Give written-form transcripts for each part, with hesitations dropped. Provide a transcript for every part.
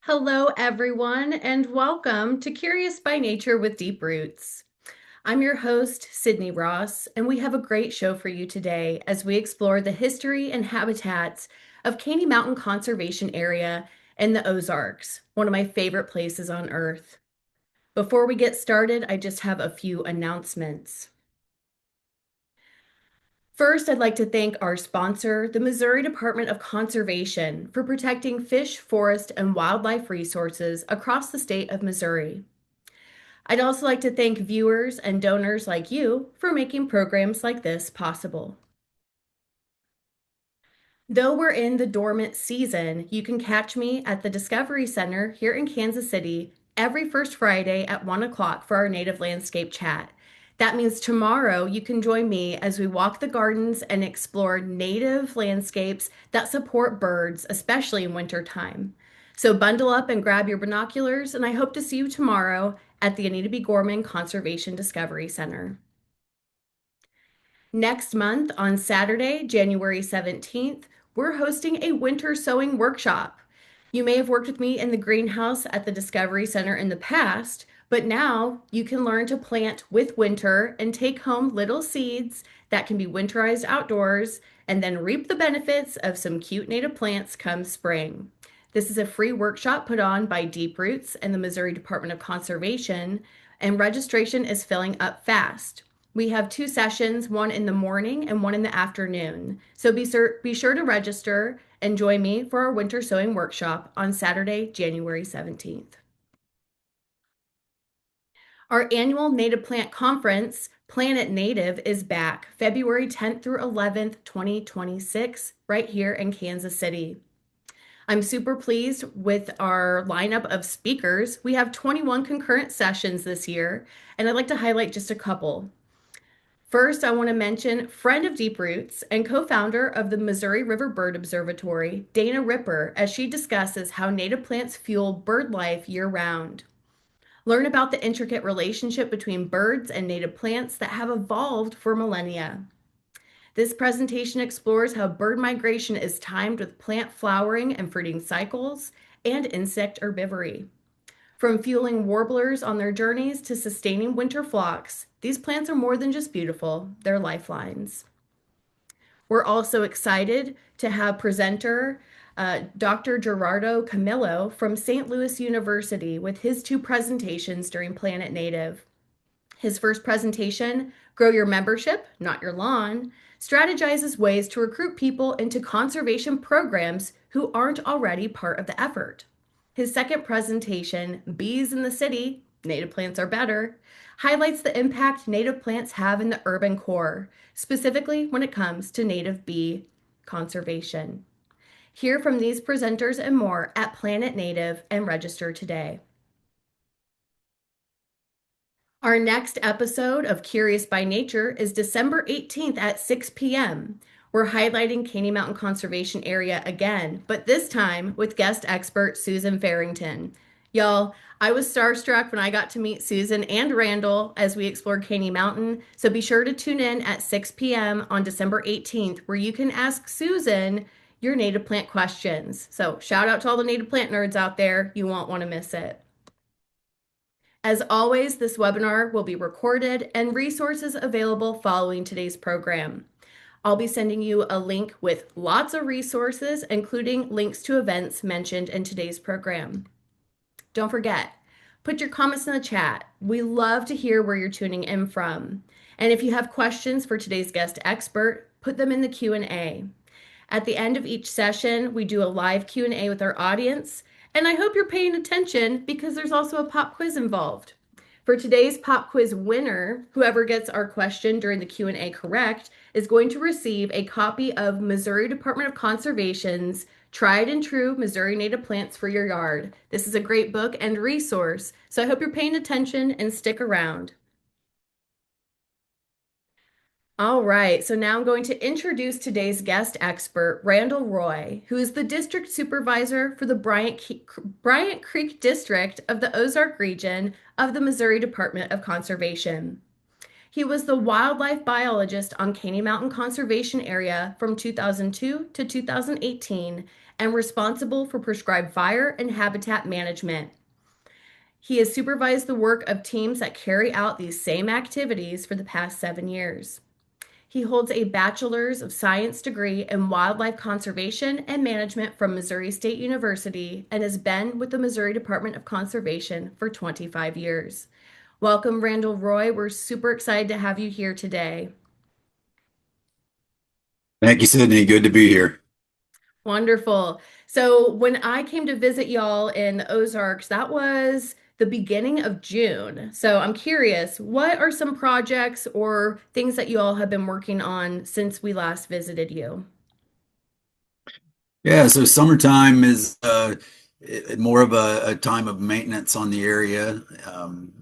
Hello, everyone, and welcome to Curious by Nature with Deep Roots. I'm your host, Sydney Ross, and we have a great show for you today as we explore the history and habitats of Caney Mountain Conservation Area in the Ozarks, one of my favorite places on Earth. Before we get started, I just have a few announcements. First, I'd like to thank our sponsor, the Missouri Department of Conservation, for protecting fish, forest, and wildlife resources across the state of Missouri. I'd also like to thank viewers and donors like you for making programs like this possible. Though we're in the dormant season, you can catch me at the Discovery Center here in Kansas City every first Friday at 1 o'clock for our native landscape chat. That means tomorrow you can join me as we walk the gardens and explore native landscapes that support birds, especially in winter time. So bundle up and grab your binoculars, and I hope to see you tomorrow at the Anita B. Gorman Conservation Discovery Center. Next month, on Saturday, January 17th, we're hosting a winter sowing workshop. You may have worked with me in the greenhouse at the Discovery Center in the past, but now you can learn to plant with winter and take home little seeds that can be winterized outdoors and then reap the benefits of some cute native plants come spring. This is a free workshop put on by Deep Roots and the Missouri Department of Conservation, and registration is filling up fast. We have two sessions, one in the morning and one in the afternoon. So be sure to register and join me for our winter sowing workshop on Saturday, January 17th. Our annual Native Plant Conference, Planet Native, is back February 10th through 11th, 2026, right here in Kansas City. I'm super pleased with our lineup of speakers. We have 21 concurrent sessions this year, and I'd like to highlight just a couple. First, I want to mention friend of Deep Roots and co-founder of the Missouri River Bird Observatory, Dana Ripper, as she discusses how native plants fuel bird life year-round. Learn about the intricate relationship between birds and native plants that have evolved for millennia. This presentation explores how bird migration is timed with plant flowering and fruiting cycles and insect herbivory. From fueling warblers on their journeys to sustaining winter flocks, these plants are more than just beautiful, they're lifelines. We're also excited to have presenter Dr. Gerardo Camillo from St. Louis University with his two presentations during Planet Native. His first presentation, Grow Your Membership, Not Your Lawn, strategizes ways to recruit people into conservation programs who aren't already part of the effort. His second presentation, Bees in the City, Native Plants Are Better, highlights the impact native plants have in the urban core, specifically when it comes to native bee conservation. Hear from these presenters and more at Planet Native and register today. Our next episode of Curious by Nature is December 18th at 6 p.m. We're highlighting Caney Mountain Conservation Area again, but this time with guest expert Susan Farrington. Y'all, I was starstruck when I got to meet Susan and Randall as we explored Caney Mountain, so be sure to tune in at 6 p.m. on December 18th, where you can ask Susan your native plant questions. So shout out to all the native plant nerds out there. You won't want to miss it. As always, this webinar will be recorded and resources available following today's program. I'll be sending you a link with lots of resources, including links to events mentioned in today's program. Don't forget, put your comments in the chat. We love to hear where you're tuning in from. And if you have questions for today's guest expert, put them in the Q&A. At the end of each session, we do a live Q&A with our audience, and I hope you're paying attention because there's also a pop quiz involved. For today's pop quiz winner, whoever gets our question during the Q&A correct is going to receive a copy of Missouri Department of Conservation's Tried and True Missouri Native Plants for Your Yard. This is a great book and resource, so I hope you're paying attention and stick around. All right, so now I'm going to introduce today's guest expert, Randall Roy, who is the district supervisor for the Bryant Creek District of the Ozark region of the Missouri Department of Conservation. He was the wildlife biologist on Caney Mountain Conservation Area from 2002 to 2018 and responsible for prescribed fire and habitat management. He has supervised the work of teams that carry out these same activities for the past 7 years. He holds a Bachelor's of Science degree in Wildlife Conservation and Management from Missouri State University and has been with the Missouri Department of Conservation for 25 years. Welcome, Randall Roy. We're super excited to have you here today. Thank you, Sydney. Good to be here. Wonderful. So, when I came to visit y'all in the Ozarks, that was the beginning of June. So, I'm curious, what are some projects or things that you all have been working on since we last visited you? Yeah, so summertime is more of a time of maintenance on the area.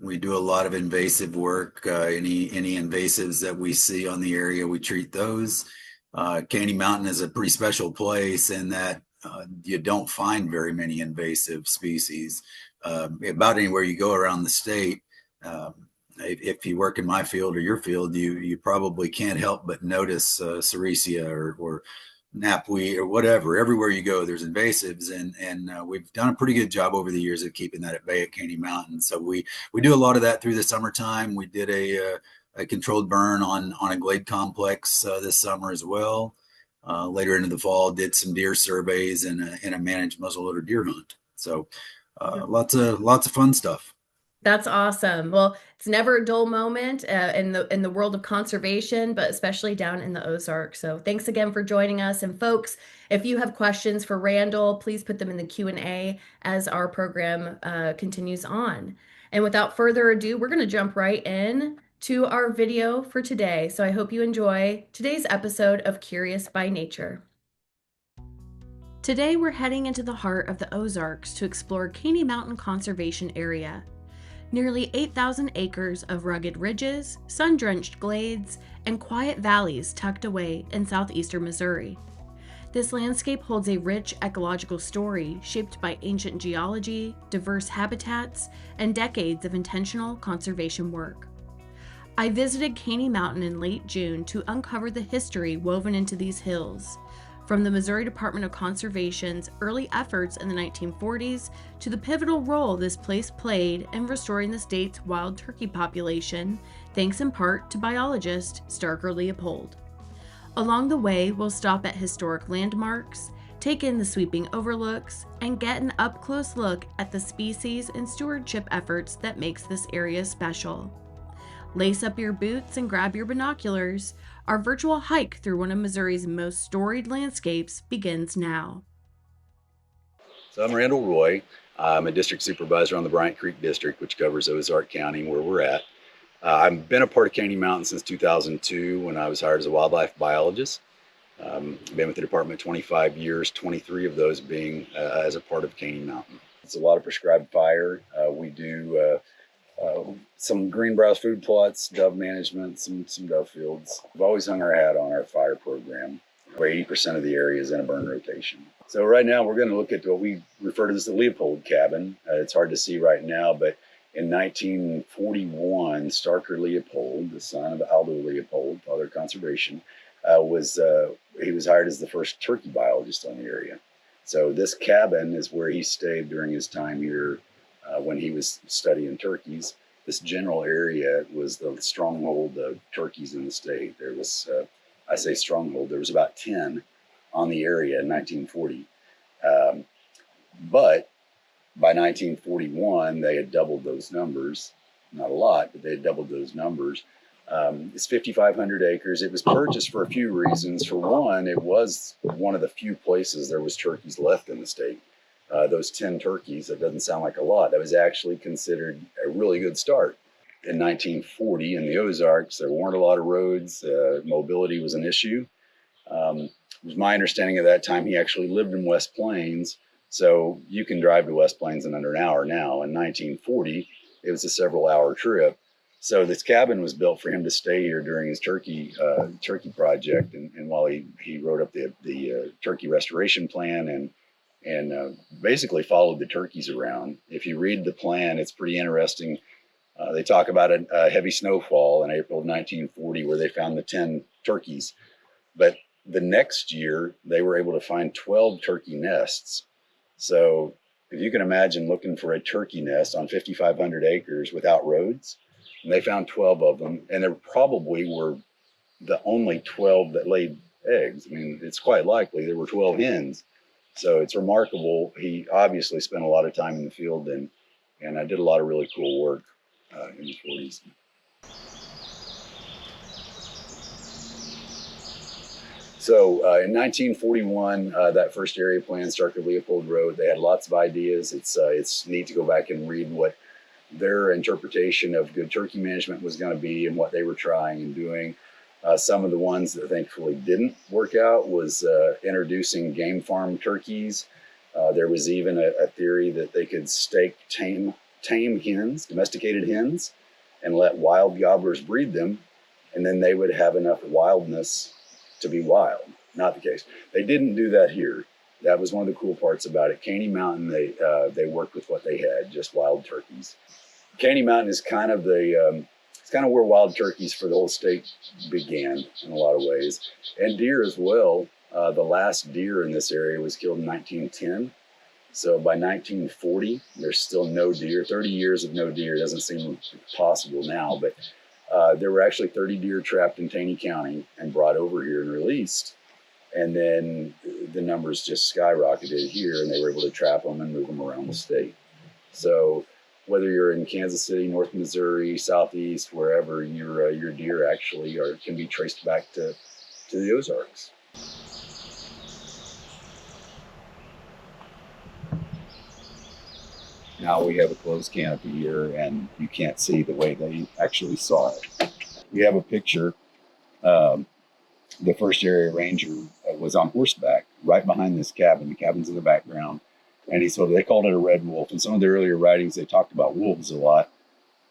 We do a lot of invasive work. Any invasives that we see on the area, we treat those. Caney Mountain is a pretty special place in that you don't find very many invasive species. About anywhere you go around the state, if you work in my field or your field, you probably can't help but notice Sericea or knapweed or whatever. Everywhere you go, there's invasives, and we've done a pretty good job over the years of keeping that at bay at Caney Mountain. So we do a lot of that through the summertime. We did a controlled burn on a glade complex this summer as well. Later into the fall, did some deer surveys and a managed muzzleloader deer hunt. So lots of fun stuff. That's awesome. Well, it's never a dull moment in the world of conservation, but especially down in the Ozarks. So thanks again for joining us. And folks, if you have questions for Randall, please put them in the Q&A as our program continues on. And without further ado, we're going to jump right in to our video for today. So I hope you enjoy today's episode of Curious by Nature. Today, we're heading into the heart of the Ozarks to explore Caney Mountain Conservation Area. Nearly 8,000 acres of rugged ridges, sun-drenched glades, and quiet valleys tucked away in southeastern Missouri. This landscape holds a rich ecological story shaped by ancient geology, diverse habitats, and decades of intentional conservation work. I visited Caney Mountain in late June to uncover the history woven into these hills, from the Missouri Department of Conservation's early efforts in the 1940s to the pivotal role this place played in restoring the state's wild turkey population, thanks in part to biologist Starker Leopold. Along the way, we'll stop at historic landmarks, take in the sweeping overlooks, and get an up-close look at the species and stewardship efforts that makes this area special. Lace up your boots and grab your binoculars. Our virtual hike through one of Missouri's most storied landscapes begins now. So I'm Randall Roy. I'm a district supervisor on the Bryant Creek District, which covers Ozark County, where we're at. I've been a part of Caney Mountain since 2002 when I was hired as a wildlife biologist. I've been with the department 25 years, 23 of those being as a part of Caney Mountain. It's a lot of prescribed fire. We do some green browse food plots, dove management, some dove fields. We've always hung our hat on our fire program, where 80% of the area is in a burn rotation. So right now we're going to look at what we refer to as the Leopold cabin. It's hard to see right now, but in 1941, Starker Leopold, the son of Aldo Leopold, father of conservation, he was hired as the first turkey biologist on the area. So this cabin is where he stayed during his time here when he was studying turkeys. This general area was the stronghold of turkeys in the state. There was, I say stronghold, there was about 10 on the area in 1940. But by 1941, they had doubled those numbers. Not a lot, but they had doubled those numbers. It's 5,500 acres. It was purchased for a few reasons. For one, it was one of the few places there was turkeys left in the state. Those 10 turkeys, that doesn't sound like a lot. That was actually considered a really good start. In 1940 in the Ozarks, there weren't a lot of roads. Mobility was an issue. It was my understanding at that time he actually lived in West Plains, so you can drive to West Plains in under an hour now. In 1940, it was a several-hour trip. So this cabin was built for him to stay here during his turkey project, and while he wrote up the turkey restoration plan and basically followed the turkeys around. If you read the plan, it's pretty interesting. They talk about a heavy snowfall in April of 1940 where they found the 10 turkeys. But The next year, they were able to find 12 turkey nests. So if you can imagine looking for a turkey nest on 5,500 acres without roads, and they found 12 of them, and there probably were the only 12 that laid eggs. I mean, it's quite likely there were 12 hens. So it's remarkable. He obviously spent a lot of time in the field, and I did a lot of really cool work in the 40s. So in 1941, that first area plan started Leopold Road. They had lots of ideas. It's neat to go back and read what their interpretation of good turkey management was going to be and what they were trying and doing. Some of the ones that thankfully didn't work out was introducing game farm turkeys. There was even a theory that they could stake tame hens, domesticated hens, and let wild gobblers breed them, and then they would have enough wildness to be wild. Not the case. They didn't do that here. That was one of the cool parts about it. Caney Mountain, they worked with what they had, just wild turkeys. Caney Mountain is kind of it's kind of where wild turkeys for the whole state began in a lot of ways, and deer as well. The last deer in this area was killed in 1910. So by 1940, there's still no deer. 30 years of no deer doesn't seem possible now, but there were actually 30 deer trapped in Caney County and brought over here and released. And then the numbers just skyrocketed here, and they were able to trap them and move them around the state. So whether you're in Kansas City, North Missouri, Southeast, wherever, your deer actually can be traced back to the Ozarks. Now we have a closed canopy here, and you can't see the way they actually saw it. We have a picture. The first area ranger was on horseback right behind this cabin. The cabin's in the background. And they called it a red wolf. In some of the earlier writings, they talked about wolves a lot.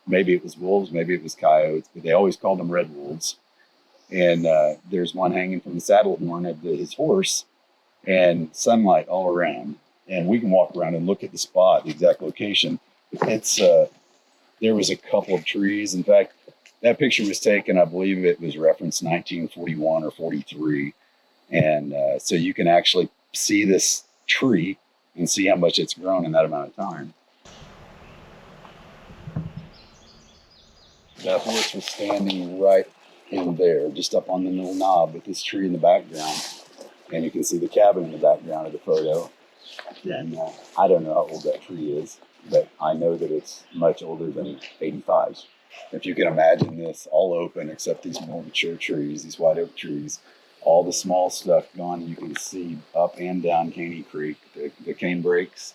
Maybe it was wolves, maybe it was coyotes, but they always called them red wolves. And there's one hanging from the saddle horn of his horse, and sunlight all around. And we can walk around and look at the spot, the exact location. There was a couple of trees. In fact, that picture was taken, I believe it was referenced 1941 or 43. And so you can actually see this tree and see how much it's grown in that amount of time. That horse was standing right in there, just up on the little knob with this tree in the background. And you can see the cabin in the background of the photo. And I don't know how old that tree is, but I know that it's much older than 85. If you can imagine this all open except these more mature trees, these white oak trees, all the small stuff gone, you can see up and down Caney Creek, the cane breaks.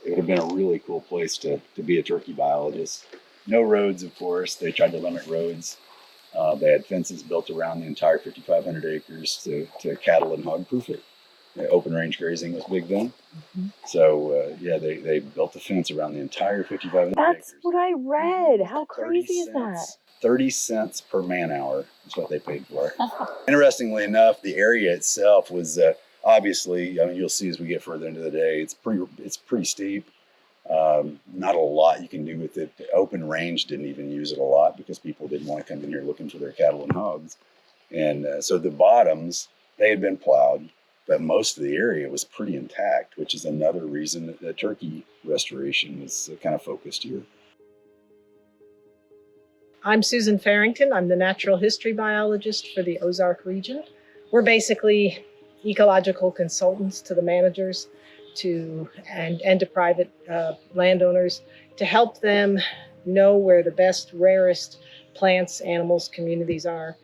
It would have been a really cool place to be a turkey biologist. No roads, of course. They tried to limit roads. They had fences built around the entire 5,500 acres to cattle and hog proof it. Open range grazing was big then. Mm-hmm. So, they built a fence around the entire 5,500 acres. That's what I read. How crazy is that? 30 cents per man hour is what they paid for it. Interestingly enough, the area itself was obviously, I mean, you'll see as we get further into the day, it's pretty steep. Not a lot you can do with it. The open range didn't even use it a lot because people didn't want to come in here looking for their cattle and hogs. And so the bottoms, they had been plowed, but most of the area was pretty intact, which is another reason that the turkey restoration was kind of focused here. I'm Susan Farrington. I'm the natural history biologist for the Ozark region. We're basically ecological consultants to the managers and to private landowners to help them know where the best, rarest plants, animals, communities are,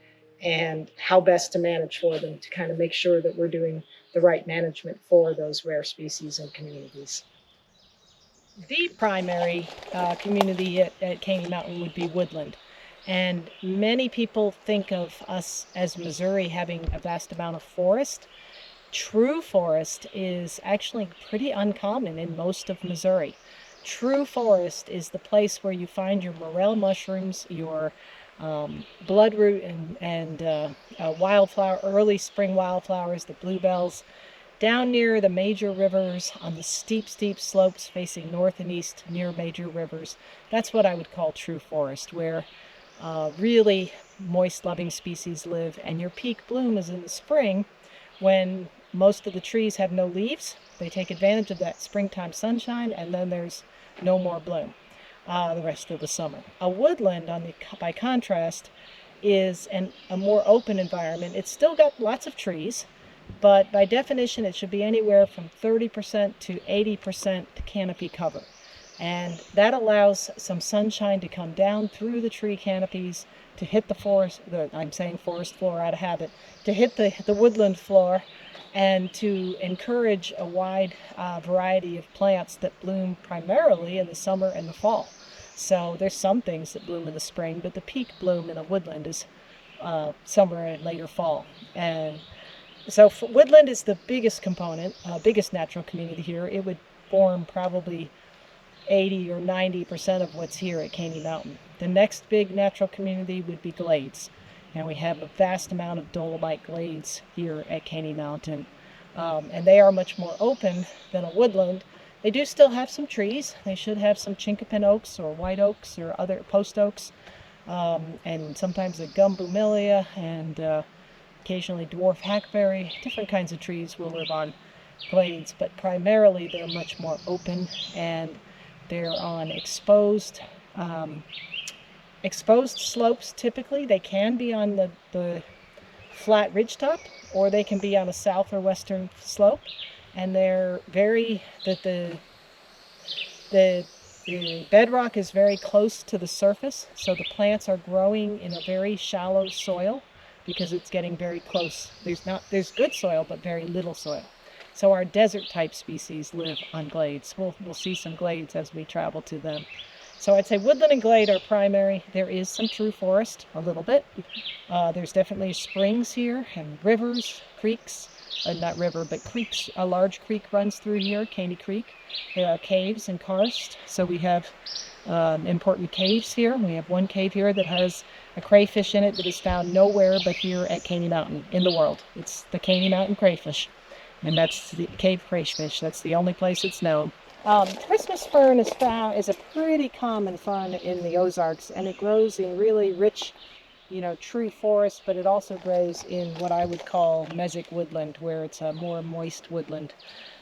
and how best to manage for them to kind of make sure that we're doing the right management for those rare species and communities. The primary community at Caney Mountain would be woodland. And many people think of us as Missouri having a vast amount of forest. True forest is actually pretty uncommon in most of Missouri. True forest is the place where you find your morel mushrooms, your bloodroot and wildflower, early spring wildflowers, the bluebells, down near the major rivers on the steep slopes facing north and east near major rivers. That's what I would call true forest, where really moist loving species live, and your peak bloom is in the spring when most of the trees have no leaves. They take advantage of that springtime sunshine, and then there's no more bloom the rest of the summer. A woodland, by contrast, is a more open environment. It's still got lots of trees, but by definition, it should be anywhere from 30% to 80% canopy cover. And that allows some sunshine to come down through the tree canopies to hit the forest, I'm saying forest floor out of habit, to hit the woodland floor, and to encourage a wide variety of plants that bloom primarily in the summer and the fall. So there's some things that bloom in the spring, but the peak bloom in a woodland is summer and later fall. And so woodland is the biggest component, biggest natural community here. It would form probably 80 or 90% of what's here at Caney Mountain. The next big natural community would be glades. And we have a vast amount of dolomite glades here at Caney Mountain. And they are much more open than a woodland. They do still have some trees. They should have some chinkapin oaks or white oaks or other post oaks. And sometimes a gum bromeliad and occasionally dwarf hackberry. Different kinds of trees will live on glades, but primarily they're much more open, and they're on exposed slopes typically. They can be on the flat ridgetop, or they can be on a south or western slope, and they're the bedrock is very close to the surface, so the plants are growing in a very shallow soil because it's getting very close. There's good soil, but very little soil. So our desert type species live on glades. We'll see some glades as we travel to them. So I'd say woodland and glade are primary. There is some true forest, a little bit. There's definitely springs here and rivers, creeks. Not river, but creeks. A large creek runs through here, Caney Creek. There are caves and karst. So we have important caves here. We have one cave here that has a crayfish in it that is found nowhere but here at Caney Mountain in the world. It's the Caney Mountain crayfish. And that's the cave crayfish. That's the only place it's known. Christmas fern is a pretty common fern in the Ozarks, and it grows in really rich, tree forest, but it also grows in what I would call mesic woodland, where it's a more moist woodland.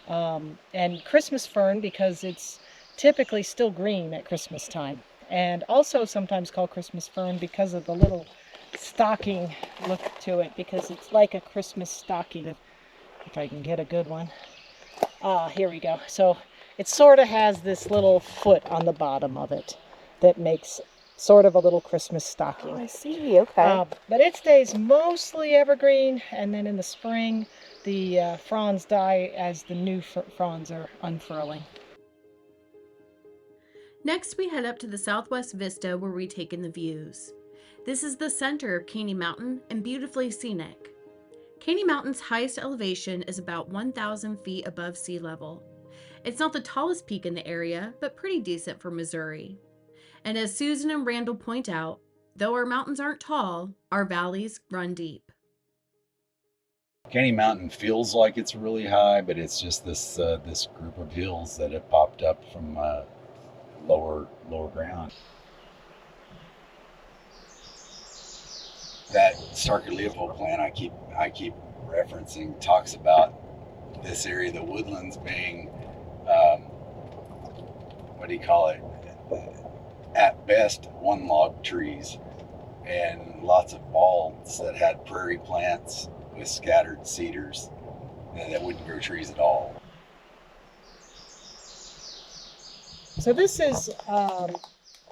And Christmas fern, because it's typically still green at Christmas time, and also sometimes called Christmas fern because of the little stocking look to it, because it's like a Christmas stocking. If I can get a good one. Here we go. So it sort of has this little foot on the bottom of it that makes sort of a little Christmas stocking. Oh, I see. Okay. But it stays mostly evergreen, and then in the spring, the fronds die as the new fronds are unfurling. Next, we head up to the southwest vista where we take in the views. This is the center of Caney Mountain and beautifully scenic. Caney Mountain's highest elevation is about 1,000 feet above sea level. It's not the tallest peak in the area, but pretty decent for Missouri. And as Susan and Randall point out, though our mountains aren't tall, our valleys run deep. Caney Mountain feels like it's really high, but it's just this group of hills that have popped up from lower ground. That Starker Leopold plan I keep referencing talks about this area, the woodlands, being what do you call it? At best, one log trees, and lots of balds that had prairie plants with scattered cedars that wouldn't grow trees at all. So this is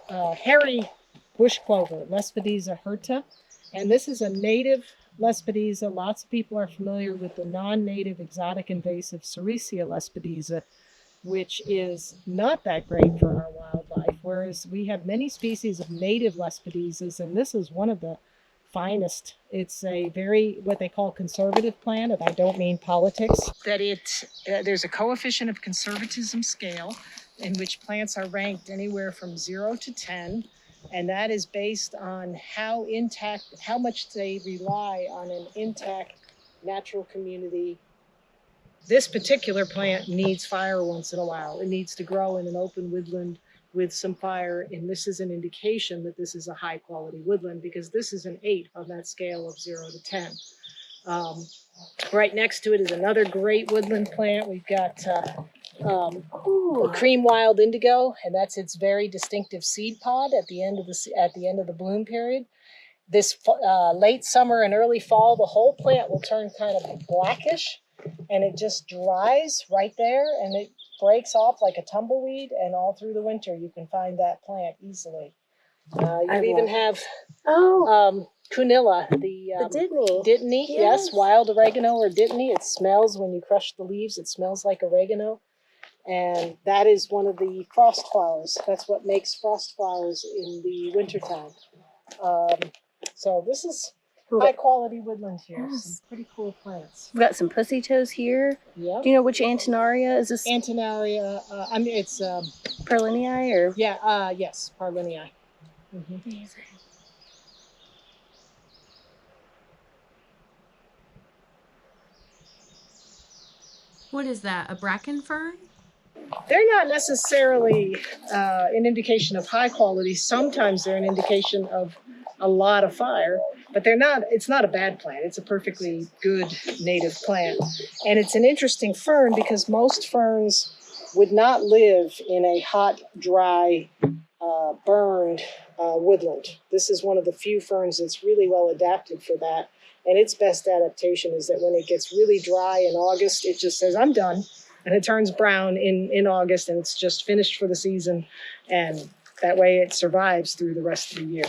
hairy bush clover, Lespedeza hirta. And this is a native Lespedeza. Lots of people are familiar with the non-native exotic invasive Sericea Lespedeza, which is not that great for our wildlife, whereas we have many species of native Lespedezas, and this is one of the finest. It's a very, what they call conservative plant, and I don't mean politics. That there's a coefficient of conservatism scale in which plants are ranked anywhere from 0 to 10. And that is based on how much they rely on an intact natural community. This particular plant needs fire once in a while. It needs to grow in an open woodland with some fire. And this is an indication that this is a high quality woodland, because this is an 8 on that scale of 0 to 10. Right next to it is another great woodland plant. We've got a cream wild indigo, and that's its very distinctive seed pod at the end of the bloom period. This late summer and early fall, the whole plant will turn kind of blackish, and it just dries right there, and it breaks off like a tumbleweed. And all through the winter, you can find that plant easily. You even have Cunilla, the dittany, yes, wild oregano or dittany. It smells when you crush the leaves. It smells like oregano. And that is one of the frost flowers. That's what makes frost flowers in the wintertime. So this is high quality woodland here. Yes. Some pretty cool plants. We've got some pussy toes here. Yeah. Do you know which Antinaria is this? Antinaria, it's Perlinii or? Yeah, yes, Perlinii. Mm-hmm. Amazing. What is that? A bracken fern? They're not necessarily an indication of high quality. Sometimes they're an indication of a lot of fire, but they're not. It's not a bad plant. It's a perfectly good native plant. And it's an interesting fern because most ferns would not live in a hot, dry, burned woodland. This is one of the few ferns that's really well adapted for that. And its best adaptation is that when it gets really dry in August, it just says, I'm done. And it turns brown in August, and it's just finished for the season. And that way it survives through the rest of the year.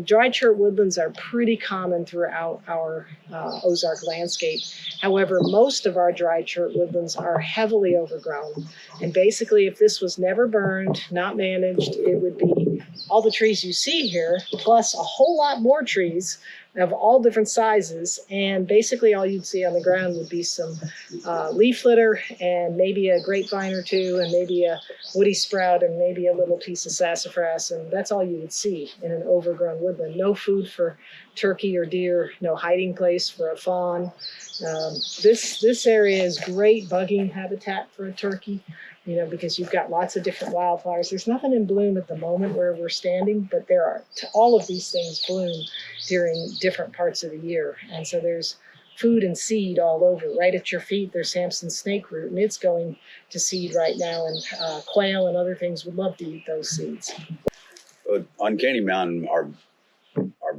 Dry chert woodlands are pretty common throughout our Ozark landscape. However, most of our dry chert woodlands are heavily overgrown. And basically, if this was never burned, not managed, it would be all the trees you see here, plus a whole lot more trees of all different sizes, and basically all you'd see on the ground would be some leaf litter and maybe a grapevine or two and maybe a woody sprout and maybe a little piece of sassafras, and that's all you would see in an overgrown woodland. No food for turkey or deer, no hiding place for a fawn. This area is great bugging habitat for a turkey, because you've got lots of different wildflowers. There's nothing in bloom at the moment where we're standing, but there are all of these things bloom during different parts of the year. And so there's food and seed all over. Right at your feet, there's Samson's snakeroot, and it's going to seed right now. And quail and other things would love to eat those seeds. On Caney Mountain, our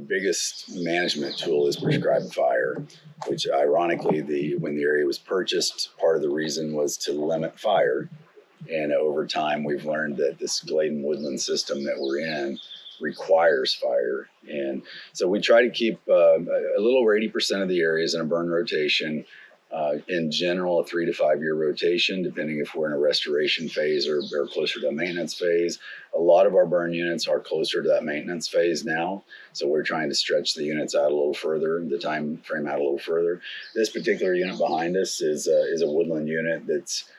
biggest management tool is prescribed fire, which ironically, when the area was purchased, part of the reason was to limit fire. And over time, we've learned that this glade and woodland system that we're in requires fire. And so we try to keep a little over 80% of the areas in a burn rotation. In general, a 3 to 5 year rotation, depending if we're in a restoration phase or closer to a maintenance phase. A lot of our burn units are closer to that maintenance phase now. So we're trying to stretch the units out a little further, the time frame out a little further. This particular unit behind us is a woodland unit that's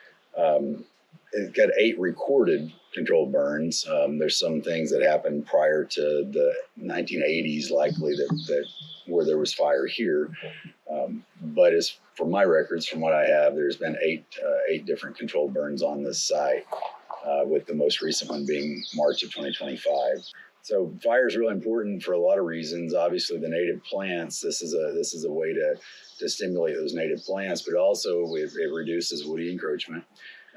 it's got 8 recorded controlled burns. There's some things that happened prior to the 1980s, likely that where there was fire here. But as for my records, from what I have, there's been 8 different controlled burns on this site, with the most recent one being March of 2025. So fire is really important for a lot of reasons. Obviously, the native plants. This is a way to stimulate those native plants, but also it reduces woody encroachment.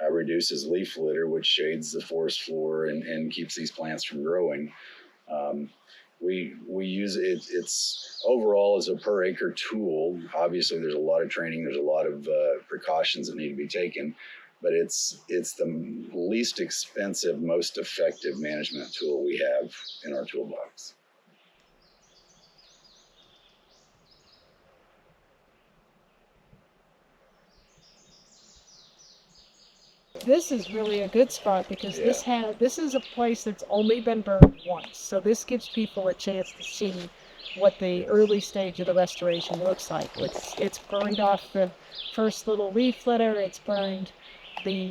Reduces leaf litter, which shades the forest floor and keeps these plants from growing. We use it. It's overall as a per acre tool. Obviously, there's a lot of training. There's a lot of precautions that need to be taken, but it's the least expensive, most effective management tool we have in our toolbox. This is really a good spot because this is a place that's only been burned once. So this gives people a chance to see what the early stage of the restoration looks like. It's burned off the first little leaf litter. It's burned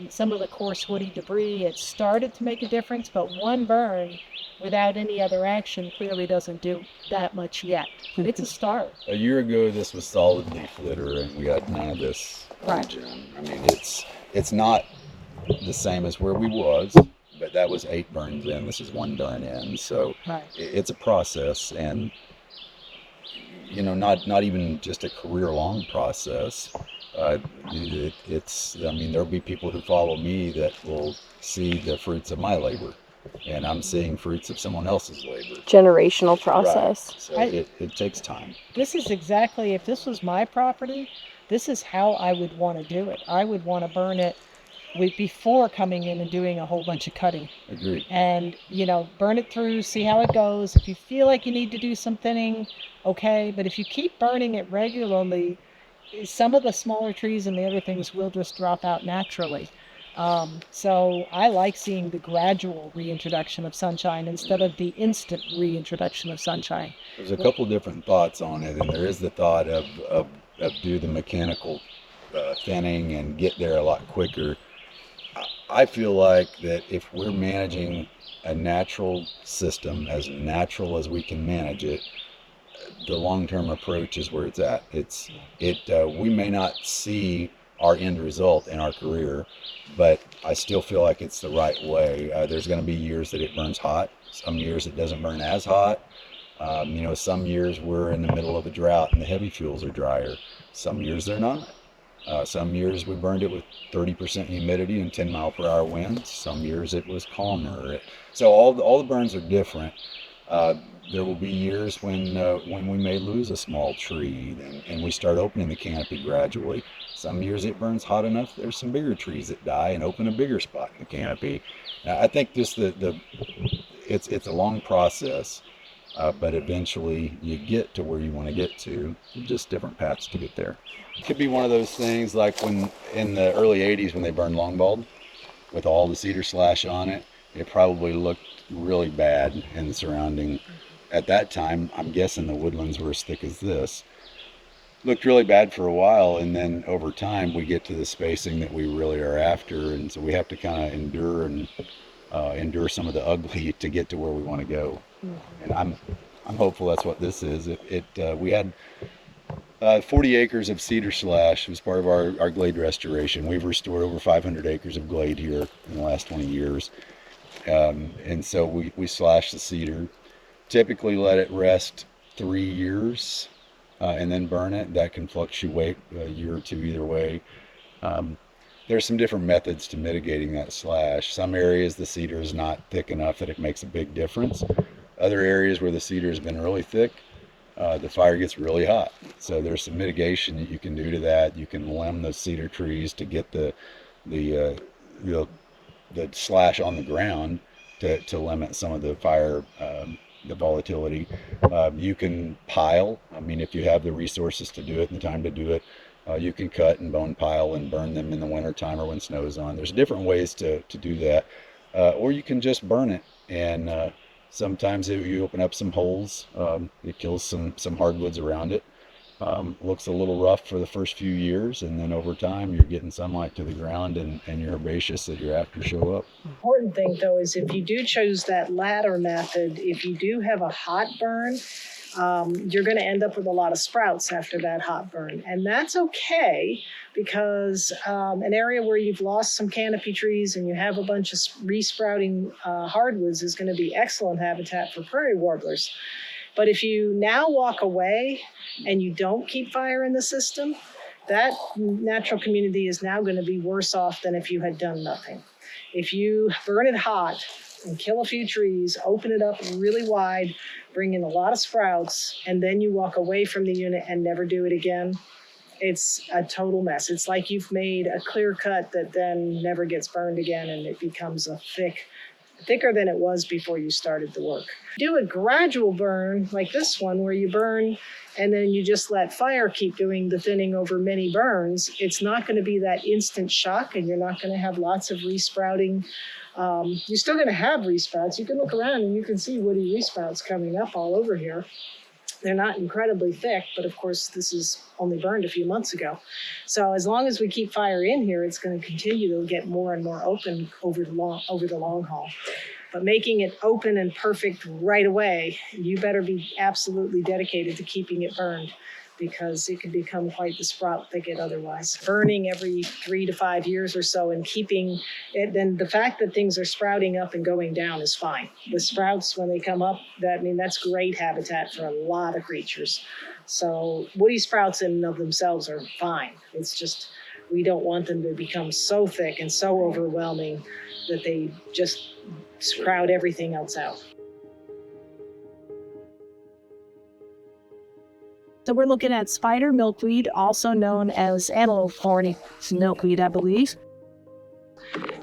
some of the coarse woody debris. It started to make a difference, but one burn without any other action clearly doesn't do that much yet. It's a start. A year ago, this was solid leaf litter, and we got none of this. Right. I mean, it's not the same as where we was, but that was 8 burns in. This is 1 burn in. So right. It's a process, and not even just a career-long process. I mean, there'll be people who follow me that will see the fruits of my labor, and I'm seeing fruits of someone else's labor. Generational Right. process. So it takes time. This is exactly, if this was my property, this is how I would want to do it. I would want to burn it before coming in and doing a whole bunch of cutting. Agreed. And, burn it through, see how it goes. If you feel like you need to do some thinning, okay. But if you keep burning it regularly, some of the smaller trees and the other things will just drop out naturally. So I like seeing the gradual reintroduction of sunshine instead of the instant reintroduction of sunshine. There's a couple different thoughts on it, and there is the thought of do the mechanical thinning and get there a lot quicker. I feel like that if we're managing a natural system as natural as we can manage it, the long-term approach is where it's at. We may not see our end result in our career, but I still feel like it's the right way. There's going to be years that it burns hot. Some years it doesn't burn as hot. Some years we're in the middle of a drought and the heavy fuels are drier. Some years they're not. Some years we burned it with 30% humidity and 10-mile-per-hour winds. Some years it was calmer. So all the burns are different. There will be years when we may lose a small tree and we start opening the canopy gradually. Some years it burns hot enough, there's some bigger trees that die and open a bigger spot in the canopy. I think just it's a long process, but eventually you get to where you want to get to, just different paths to get there. It could be one of those things like when in the early 80s when they burned Longbald with all the cedar slash on it, it probably looked really bad in the surrounding. At that time, I'm guessing the woodlands were as thick as this. Looked really bad for a while, and then over time we get to the spacing that we really are after, and so we have to kind of endure some of the ugly to get to where we want to go. And I'm hopeful that's what this is. We had 40 acres of cedar slash. It was part of our glade restoration. We've restored over 500 acres of glade here in the last 20 years. And so we slash the cedar, typically let it rest 3 years, and then burn it. That can fluctuate a year or two either way. There's some different methods to mitigating that slash. Some areas the cedar is not thick enough that it makes a big difference. Other areas where the cedar has been really thick, the fire gets really hot. So there's some mitigation that you can do to that. You can limb those cedar trees to get the slash on the ground to limit some of the fire, the volatility. You can pile. I mean, if you have the resources to do it and the time to do it, you can cut and bone pile and burn them in the wintertime or when snow's on. There's different ways to do that. Or you can just burn it, and sometimes you open up some holes. It kills some hardwoods around it. Looks a little rough for the first few years, and then over time you're getting sunlight to the ground and your herbaceous that you're after show up. Important thing though is if you do choose that latter method, if you do have a hot burn, you're going to end up with a lot of sprouts after that hot burn. And that's okay, because an area where you've lost some canopy trees and you have a bunch of resprouting hardwoods is going to be excellent habitat for prairie warblers. But if you now walk away and you don't keep fire in the system, that natural community is now going to be worse off than if you had done nothing. If you burn it hot and kill a few trees, open it up really wide, bring in a lot of sprouts, and then you walk away from the unit and never do it again, it's a total mess. It's like you've made a clear cut that then never gets burned again, and it becomes thicker than it was before you started the work. Do a gradual burn like this one where you burn and then you just let fire keep doing the thinning over many burns. It's not going to be that instant shock, and you're not going to have lots of resprouting. You're still going to have resprouts. You can look around and you can see woody resprouts coming up all over here. They're not incredibly thick, but of course this is only burned a few months ago. So as long as we keep fire in here, it's going to continue to get more and more open over the long haul. But making it open and perfect right away, you better be absolutely dedicated to keeping it burned, because it can become quite the sprout thicket otherwise. Burning every 3 to 5 years or so and keeping it, then the fact that things are sprouting up and going down is fine. The sprouts, when they come up, that's great habitat for a lot of creatures. So woody sprouts in and of themselves are fine. It's just we don't want them to become so thick and so overwhelming that they just crowd everything else out. So we're looking at spider milkweed, also known as antelope horny milkweed, I believe.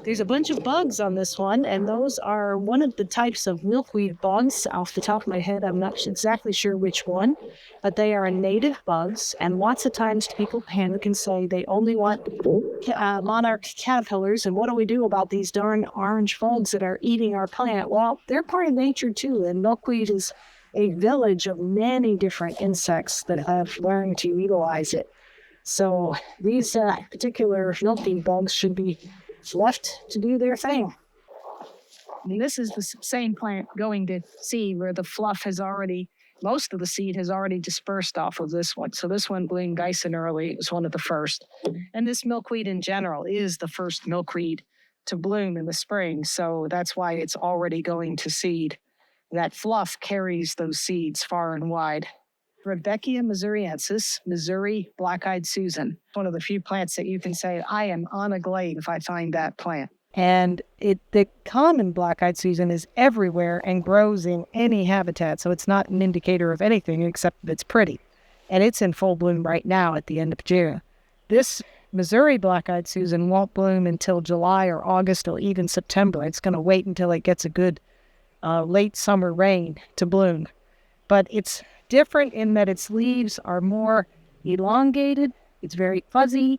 There's a bunch of bugs on this one, and those are one of the types of milkweed bugs. Off the top of my head, I'm not exactly sure which one, but they are native bugs, and lots of times people panic and say they only want monarch caterpillars, and what do we do about these darn orange bugs that are eating our plant? Well, they're part of nature too, and milkweed is a village of many different insects that have learned to utilize it. So these particular milkweed bugs should be left to do their thing. And this is the same plant going to seed where the fluff has already, most of the seed has already dispersed off of this one. So this one bloomed nice and early. It was one of the first. And this milkweed in general is the first milkweed to bloom in the spring. So that's why it's already going to seed. That fluff carries those seeds far and wide. Rudbeckia missouriensis, Missouri black-eyed Susan. One of the few plants that you can say, I am on a glade if I find that plant. And the common black-eyed Susan is everywhere and grows in any habitat, so it's not an indicator of anything except that it's pretty. And it's in full bloom right now at the end of June. This Missouri black-eyed Susan won't bloom until July or August or even September. It's going to wait until it gets a good late summer rain to bloom. But it's different in that its leaves are more elongated, it's very fuzzy,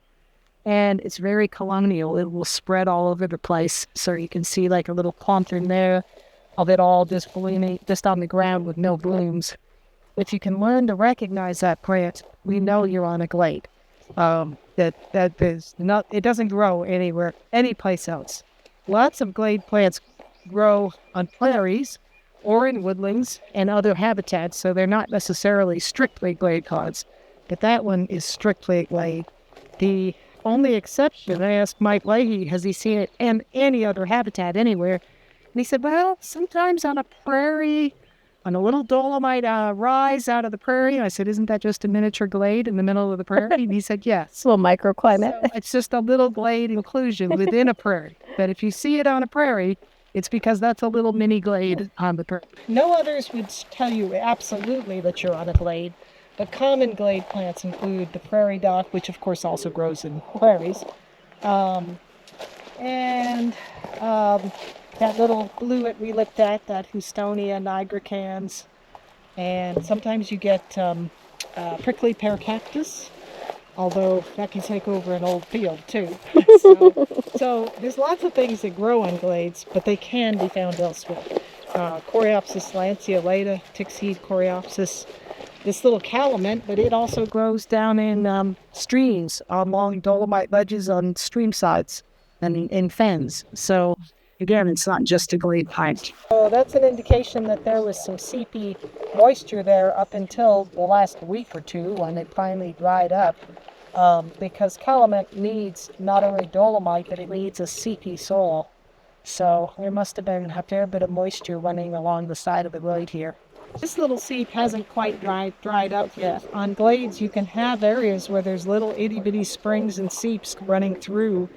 and it's very colonial. It will spread all over the place. So you can see like a little clump in there of it all just blooming, just on the ground with no blooms. If you can learn to recognize that plant, we know you're on a glade. That is not, it doesn't grow anywhere, any place else. Lots of glade plants grow on prairies or in woodlands and other habitats, so they're not necessarily strictly glade pods. But that one is strictly a glade. The only exception, I asked Mike Leahy, has he seen it in any other habitat anywhere? And he said, well, sometimes on a prairie, on a little dolomite rise out of the prairie. And I said, isn't that just a miniature glade in the middle of the prairie? And he said, yes. It's a little microclimate. So it's just a little glade inclusion within a prairie. But if you see it on a prairie, it's because that's a little mini glade on the prairie. No others would tell you absolutely that you're on a glade. But common glade plants include the prairie dock, which of course also grows in prairies. That little bluet we looked at, that Houstonia nigricans. And sometimes you get prickly pear cactus, although that can take over an old field too. So there's lots of things that grow on glades, but they can be found elsewhere. Coreopsis lanceolata, tickseed coreopsis. This little calamint, but it also grows down in streams, along dolomite ledges on stream sides and in fens. So again, it's not just a glade plant. So that's an indication that there was some seepy moisture there up until the last week or two when it finally dried up. Because calamint needs not only dolomite, but it needs a seepy soil. So there must have been a fair bit of moisture running along the side of the glade here. This little seep hasn't quite dried up yet. On glades, you can have areas where there's little itty-bitty springs and seeps running through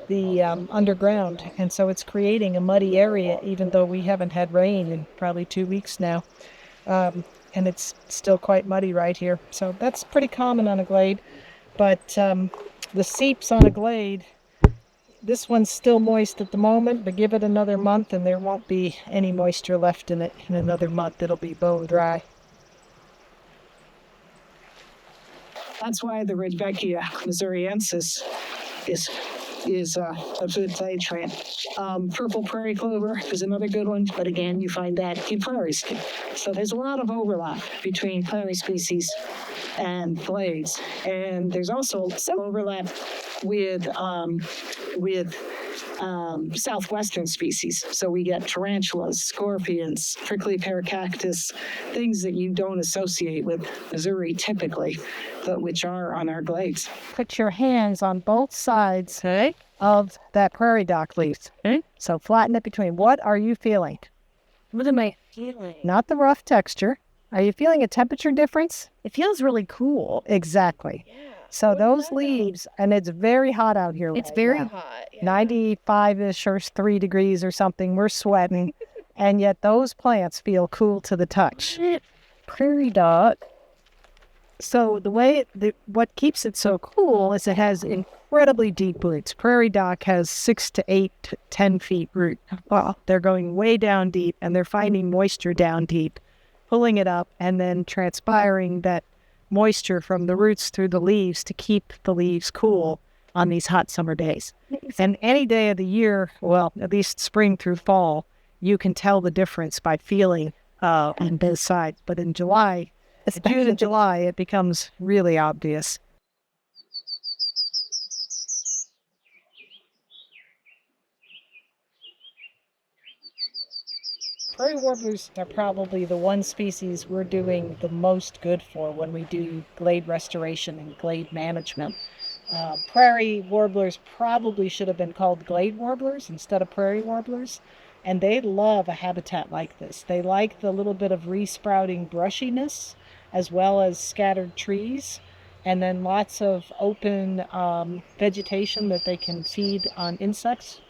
the underground, and so it's creating a muddy area, even though we haven't had rain in probably 2 weeks now. And it's still quite muddy right here. So that's pretty common on a glade. But the seeps on a glade, this one's still moist at the moment, but give it another month and there won't be any moisture left in it. In another month, it'll be bone dry. That's why the Rudbeckia missouriensis is a good glade plant. Purple prairie clover is another good one, but again, you find that in prairies too. So there's a lot of overlap between prairie species and glades, and there's also some overlap with southwestern species. So we get tarantulas, scorpions, prickly pear cactus, things that you don't associate with Missouri typically, but which are on our glades. Put your hands on both sides of that prairie dock leaf. So flatten it between. What are you feeling? What am I feeling? Not the rough texture. Are you feeling a temperature difference? It feels really cool. Exactly. Yeah. So What is those that now? leaves, and it's very hot out here It's right very now. hot. Yeah. 95-ish or 3 degrees or something. We're sweating. And yet those plants feel cool to the touch. Prairie dog. So what keeps it so cool is it has incredibly deep roots. Prairie dock has 6 to 8 to 10 feet root. Well, they're going way down deep and they're finding moisture down deep, pulling it up and then transpiring that moisture from the roots through the leaves to keep the leaves cool on these hot summer days. And any day of the year, well, at least spring through fall, you can tell the difference by feeling on both sides. But in June and July, it becomes really obvious. Prairie warblers are probably the one species we're doing the most good for when we do glade restoration and glade management. Prairie warblers probably should have been called glade warblers instead of prairie warblers, and they love a habitat like this. They like the little bit of resprouting brushiness as well as scattered trees, and then lots of open vegetation that they can feed on insects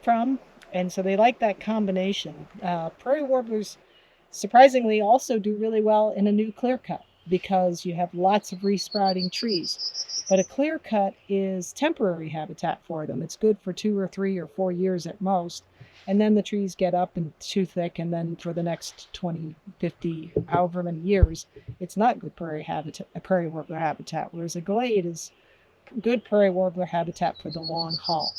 from. And so they like that combination. Prairie warblers surprisingly also do really well in a new clear cut because you have lots of resprouting trees. But a clear cut is temporary habitat for them. It's good for 2 or 3 or 4 years at most. And then the trees get up and too thick, and then for the next 20, 50, however many years, it's not good prairie warbler habitat. Whereas a glade is good prairie warbler habitat for the long haul.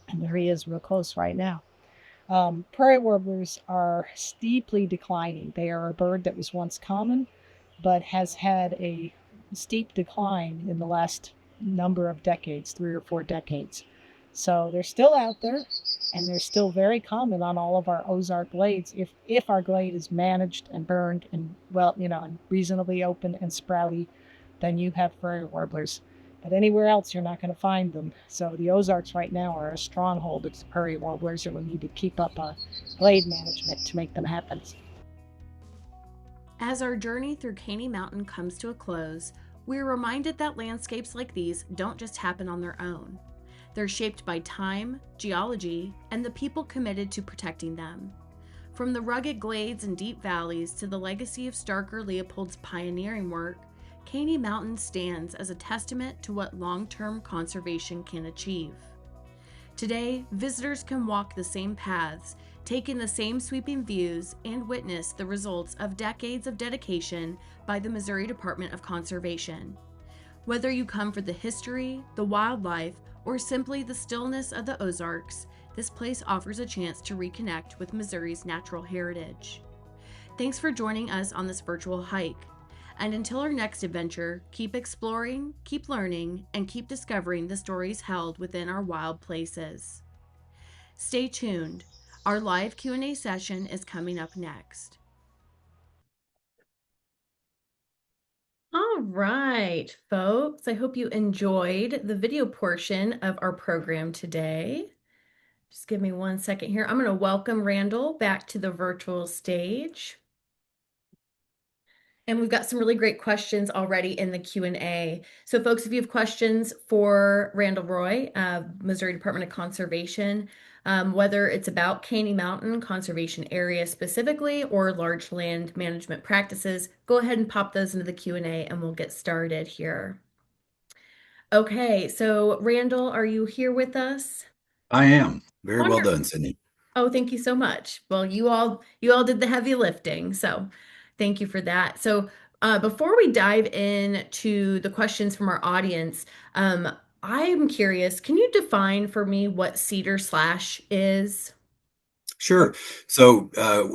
And there he is real close right now. Prairie warblers are steeply declining. They are a bird that was once common, but has had a steep decline in the last number of decades, 3 or 4 decades. So they're still out there, and they're still very common on all of our Ozark glades. If our glade is managed and burned and well, and reasonably open and sprouty, then you have prairie warblers. But anywhere else, you're not going to find them. So the Ozarks right now are a stronghold of prairie warblers, and we need to keep up our glade management to make them happen. As our journey through Caney Mountain comes to a close, we're reminded that landscapes like these don't just happen on their own. They're shaped by time, geology, and the people committed to protecting them. From the rugged glades and deep valleys to the legacy of Starker Leopold's pioneering work, Caney Mountain stands as a testament to what long-term conservation can achieve. Today, visitors can walk the same paths, take in the same sweeping views, and witness the results of decades of dedication by the Missouri Department of Conservation. Whether you come for the history, the wildlife, or simply the stillness of the Ozarks, this place offers a chance to reconnect with Missouri's natural heritage. Thanks for joining us on this virtual hike. And until our next adventure, keep exploring, keep learning, and keep discovering the stories held within our wild places. Stay tuned. Our live Q&A session is coming up next. All right, folks, I hope you enjoyed the video portion of our program today. Just give me 1 second here. I'm going to welcome Randall back to the virtual stage. And we've got some really great questions already in the Q&A. So folks, if you have questions for Randall Roy, Missouri Department of Conservation, whether it's about Caney Mountain Conservation Area specifically or large land management practices, go ahead and pop those into the Q&A and we'll get started here. Okay, so Randall, are you here with us? I am. Very well Wonderful. done, Sydney. Oh, thank you so much. Well, you all did the heavy lifting, so thank you for that. So, before we dive into the questions from our audience, I'm curious, can you define for me what cedar slash is? Sure. So,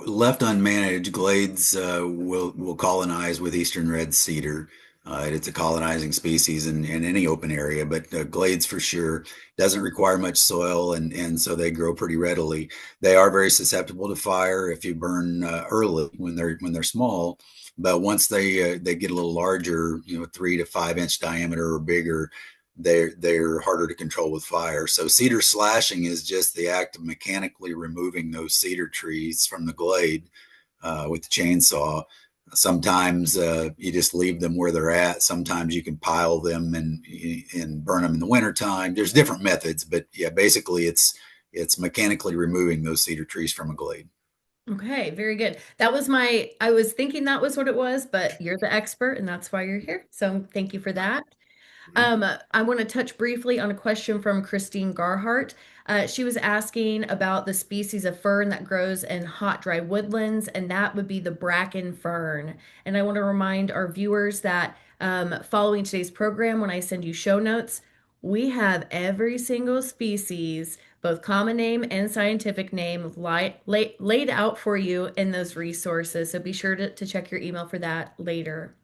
left unmanaged, glades will colonize with eastern red cedar. It's a colonizing species in any open area, but glades for sure doesn't require much soil, and so they grow pretty readily. They are very susceptible to fire if you burn early when they're small, but once they get a little larger, 3 to 5 inch diameter or bigger, they're harder to control with fire. So cedar slashing is just the act of mechanically removing those cedar trees from the glade with the chainsaw. Sometimes you just leave them where they're at. Sometimes you can pile them and burn them in the wintertime. There's different methods, but yeah, basically it's mechanically removing those cedar trees from a glade. Okay, very good. I was thinking that was what it was, but you're the expert and that's why you're here. So thank you for that. I want to touch briefly on a question from Christine Garhart. She was asking about the species of fern that grows in hot, dry woodlands, and that would be the bracken fern. And I want to remind our viewers that following today's program, when I send you show notes, we have every single species, both common name and scientific name, laid out for you in those resources. So be sure to check your email for that later.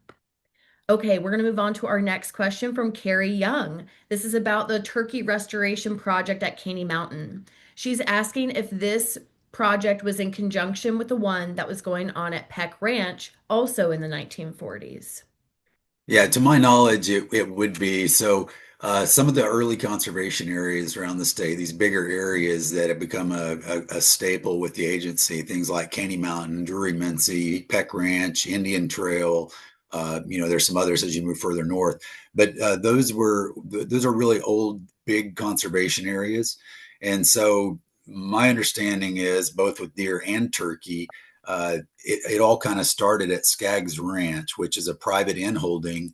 Okay, we're going to move on to our next question from Carrie Young. This is about the turkey restoration project at Caney Mountain. She's asking if this project was in conjunction with the one that was going on at Peck Ranch, also in the 1940s. Yeah, to my knowledge, it would be. So some of the early conservation areas around the state, these bigger areas that have become a staple with the agency, things like Caney Mountain, Drury Mincy, Peck Ranch, Indian Trail. There's some others as you move further north, but those are really old, big conservation areas. And so my understanding is both with deer and turkey, it all kind of started at Skaggs Ranch, which is a private inholding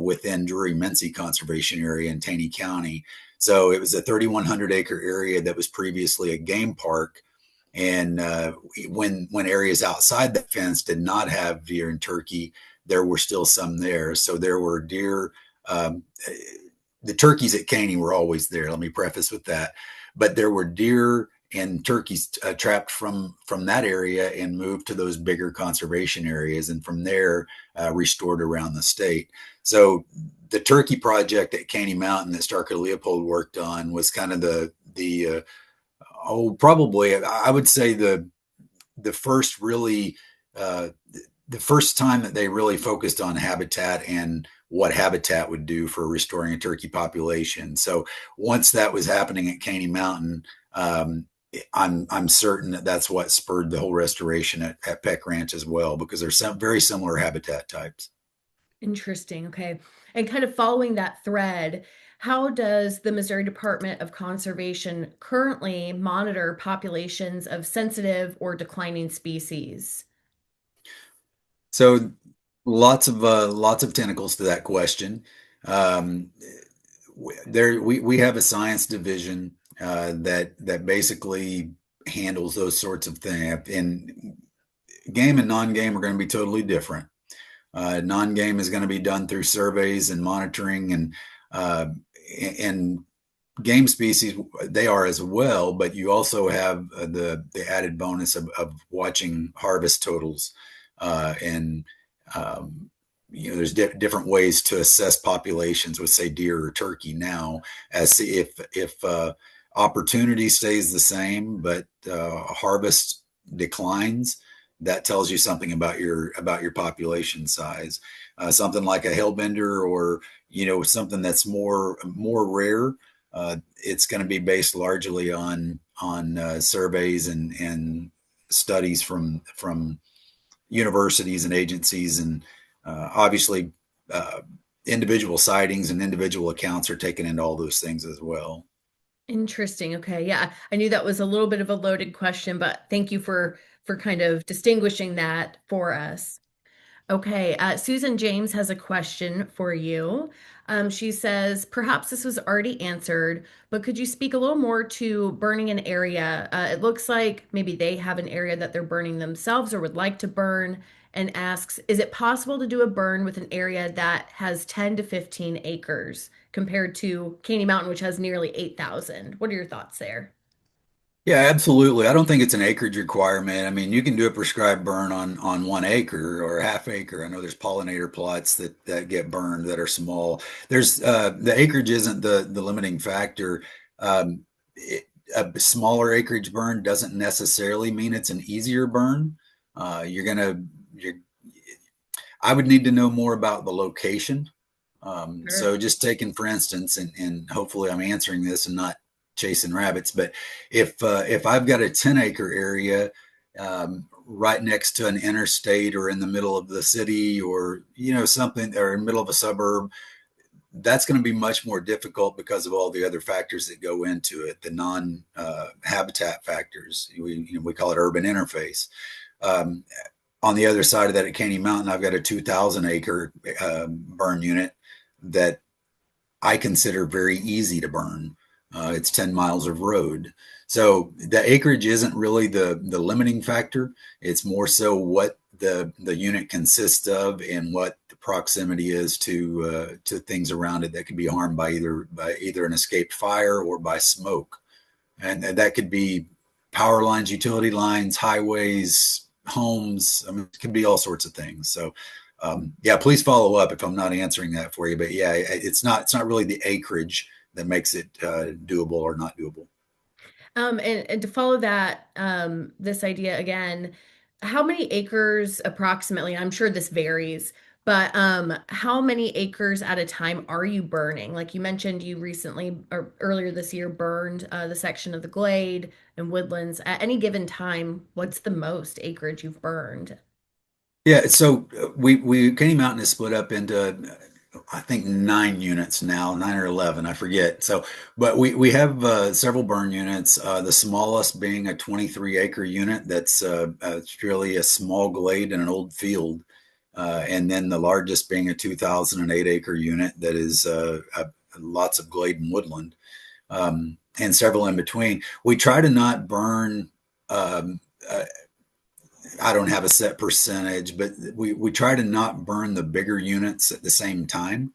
within Drury Mincy Conservation Area in Taney County. So it was a 3,100 acre area that was previously a game park. And when areas outside the fence did not have deer and turkey, there were still some there. So there were deer. The turkeys at Caney were always there. Let me preface with that. But there were deer and turkeys trapped from that area and moved to those bigger conservation areas, and from there restored around the state. So the turkey project at Caney Mountain that Starker Leopold worked on was kind of probably I would say the first really the first time that they really focused on habitat and what habitat would do for restoring a turkey population. So once that was happening at Caney Mountain, I'm certain that that's what spurred the whole restoration at Peck Ranch as well, because there's some very similar habitat types. Interesting. Okay. And kind of following that thread, how does the Missouri Department of Conservation currently monitor populations of sensitive or declining species? So lots of tentacles to that question. Um, we have a science division that basically handles those sorts of things. And game and non-game are going to be totally different. Non-game is going to be done through surveys and monitoring, and game species they are as well. But you also have the added bonus of watching harvest totals, and there's different ways to assess populations with, say, deer or turkey now, as if opportunity stays the same but harvest declines. That tells you something about your population size. Something like a hellbender, or something that's more rare. It's going to be based largely on surveys and studies from universities and agencies, and obviously individual sightings and individual accounts are taken into all those things as well. Interesting. Okay. Yeah. I knew that was a little bit of a loaded question, but thank you for kind of distinguishing that for us. Okay, Susan James has a question for you. She says, perhaps this was already answered, but could you speak a little more to burning an area? It looks like maybe they have an area that they're burning themselves or would like to burn, and asks, is it possible to do a burn with an area that has 10 to 15 acres compared to Caney Mountain, which has nearly 8,000? What are your thoughts there? Yeah, absolutely. I don't think it's an acreage requirement. I mean, you can do a prescribed burn on 1 acre or a half acre. I know there's pollinator plots that get burned that are small. There's the acreage isn't the limiting factor. A smaller acreage burn doesn't necessarily mean it's an easier burn. You're I would need to know more about the location. Sure. So just taking for instance, and hopefully I'm answering this and not chasing rabbits, but if I've got a 10 acre area, right next to an interstate or in the middle of the city, or something, or in the middle of a suburb, that's going to be much more difficult because of all the other factors that go into it, the non habitat factors. We call it urban interface. Um, on the other side of that, at Caney Mountain, I've got a 2,000 acre burn unit that I consider very easy to burn. It's 10 miles of road. So the acreage isn't really the limiting factor. It's more so what the unit consists of and what the proximity is to things around it that could be harmed by either an escaped fire or by smoke. And that could be power lines, utility lines, highways, homes. I mean, it could be all sorts of things. So yeah, please follow up if I'm not answering that for you. But yeah, it's not really the acreage that makes it doable or not doable. And to follow that, this idea again, how many acres approximately? I'm sure this varies, but how many acres at a time are you burning? Like you mentioned, you recently or earlier this year burned the section of the glade and woodlands. At any given time, what's the most acreage you've burned? Yeah, so we Caney Mountain is split up into I think 9 units now, 9 or 11, I forget. So, but we have several burn units. The smallest being a 23 acre unit that's it's really a small glade in an old field, and then the largest being a 2008 acre unit that is lots of glade and woodland, and several in between. We try to not burn. Um, uh, I don't have a set percentage, but we try to not burn the bigger units at the same time.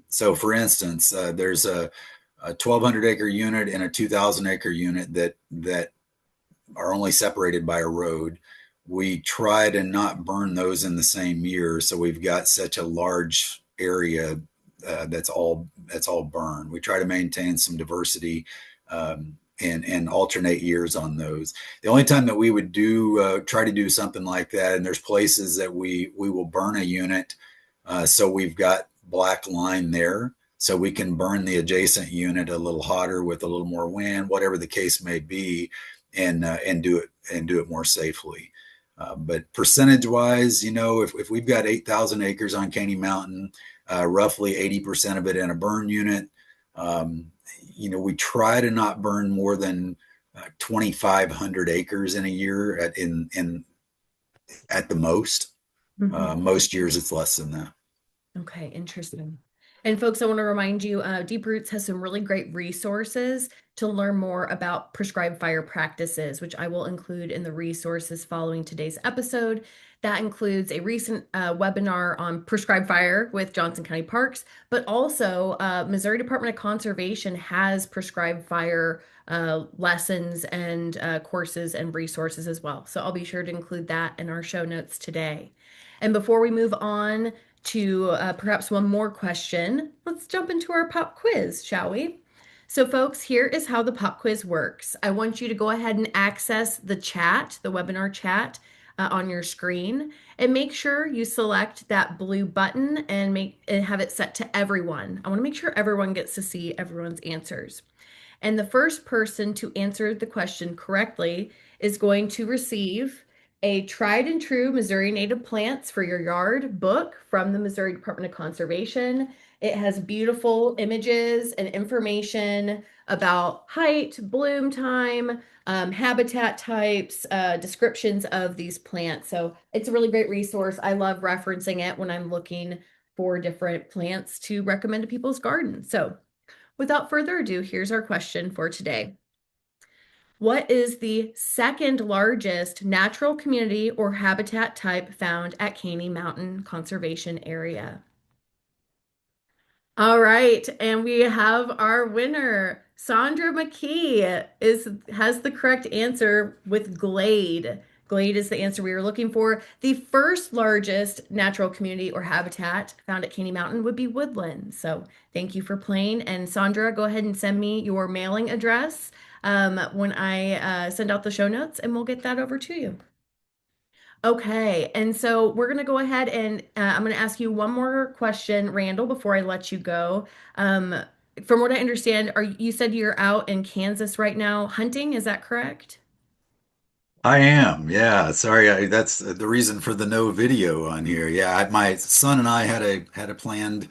So, for instance, there's a 1,200 acre unit and a 2,000 acre unit that are only separated by a road. We try to not burn those in the same year, so we've got such a large area that's all burned. We try to maintain some diversity. And alternate years on those. The only time that we would try to do something like that, and there's places that we will burn a unit, so we've got black line there, so we can burn the adjacent unit a little hotter with a little more wind, whatever the case may be, and do it more safely. But percentage wise, if we've got 8,000 acres on Caney Mountain, roughly 80% of it in a burn unit. Um, we try to not burn more than 2,500 acres in a year at the most. Mhm. Most years it's less than that. Okay, interesting. And folks, I want to remind you, Deep Roots has some really great resources to learn more about prescribed fire practices, which I will include in the resources following today's episode. That includes a recent webinar on prescribed fire with Johnson County Parks, but also Missouri Department of Conservation has prescribed fire lessons and courses and resources as well. So I'll be sure to include that in our show notes today. And before we move on to perhaps one more question, let's jump into our pop quiz, shall we? So, folks, here is how the pop quiz works. I want you to go ahead and access the chat, the webinar chat on your screen, and make sure you select that blue button and have it set to everyone. I want to make sure everyone gets to see everyone's answers. And the first person to answer the question correctly is going to receive a tried and true Missouri native plants for your yard book from the Missouri Department of Conservation. It has beautiful images and information about height, bloom time, habitat types, descriptions of these plants. So it's a really great resource. I love referencing it when I'm looking for different plants to recommend to people's gardens. So without further ado, here's our question for today. What is the second largest natural community or habitat type found at Caney Mountain Conservation Area? All right, and we have our winner. Sandra McKee has the correct answer with glade. Glade is the answer we were looking for. The first largest natural community or habitat found at Caney Mountain would be woodland. So thank you for playing. And Sandra, go ahead and send me your mailing address when I send out the show notes, and we'll get that over to you. Okay, and so we're going to go ahead and I'm going to ask you one more question, Randall, before I let you go. Um, from what I understand, you said you're out in Kansas right now hunting, is that correct? I am. Yeah. Sorry. That's the reason for the no video on here. Yeah. My son and I had a planned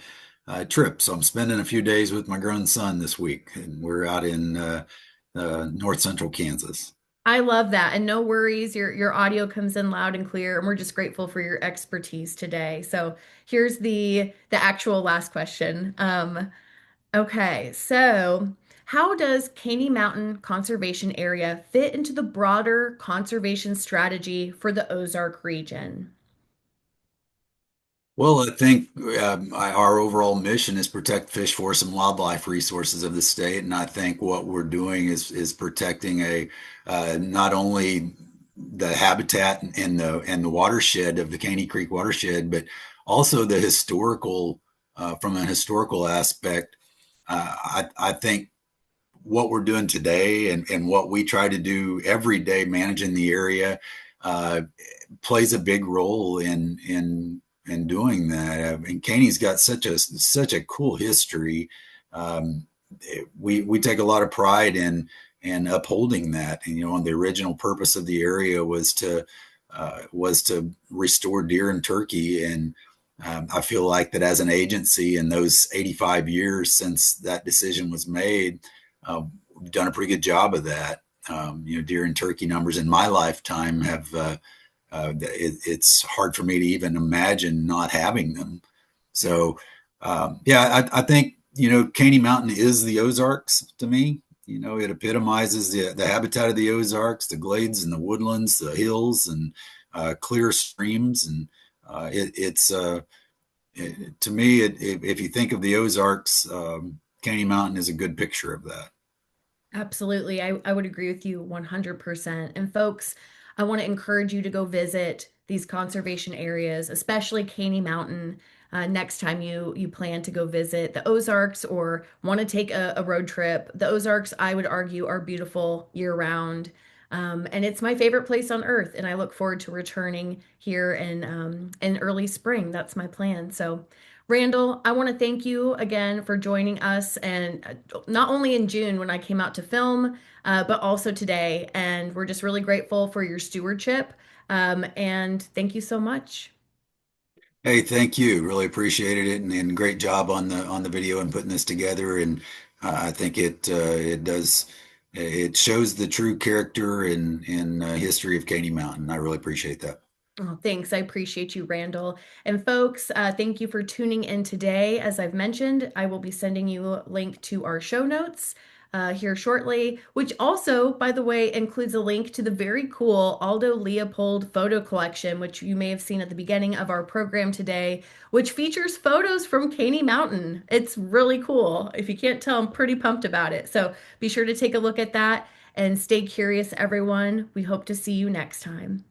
trip, so I'm spending a few days with my grown son this week, and we're out in north central Kansas. I love that. And no worries, your audio comes in loud and clear, and we're just grateful for your expertise today. So here's the actual last question. Okay, so how does Caney Mountain Conservation Area fit into the broader conservation strategy for the Ozark region? Well, I think our overall mission is protect fish, forest, and wildlife resources of the state, and I think what we're doing is protecting a not only the habitat and the watershed of the Caney Creek watershed, but also the historical from a historical aspect. I think what we're doing today and what we try to do every day managing the area uh, plays a big role in doing that. And Caney's got such a cool history. Um, we take a lot of pride in upholding that. And you know, the original purpose of the area was to restore deer and turkey. And I feel like that as an agency in those 85 years since that decision was made, we've done a pretty good job of that. You know, deer and turkey numbers in my lifetime have it's hard for me to even imagine not having them. So, yeah, I think, you know, Caney Mountain is the Ozarks to me. You know, it epitomizes the habitat of the Ozarks, the glades and the woodlands, the hills and clear streams. And it's to me, if you think of the Ozarks, Caney Mountain is a good picture of that. Absolutely. I would agree with you 100%. And folks, I want to encourage you to go visit these conservation areas, especially Caney Mountain, next time you plan to go visit the Ozarks or want to take a road trip. The Ozarks, I would argue, are beautiful year round. And it's my favorite place on earth. And I look forward to returning here in early spring. That's my plan. So, Randall, I want to thank you again for joining us, and not only in June when I came out to film, but also today. And we're just really grateful for your stewardship. And thank you so much. Hey, thank you. Really appreciated it, and great job on the video and putting this together. And I think it does it shows the true character and history of Caney Mountain. I really appreciate that. Oh, thanks. I appreciate you, Randall. And folks, thank you for tuning in today. As I've mentioned, I will be sending you a link to our show notes here shortly, which also, by the way, includes a link to the very cool Aldo Leopold photo collection, which you may have seen at the beginning of our program today, which features photos from Caney Mountain. It's really cool. If you can't tell, I'm pretty pumped about it. So be sure to take a look at that and stay curious, everyone. We hope to see you next time.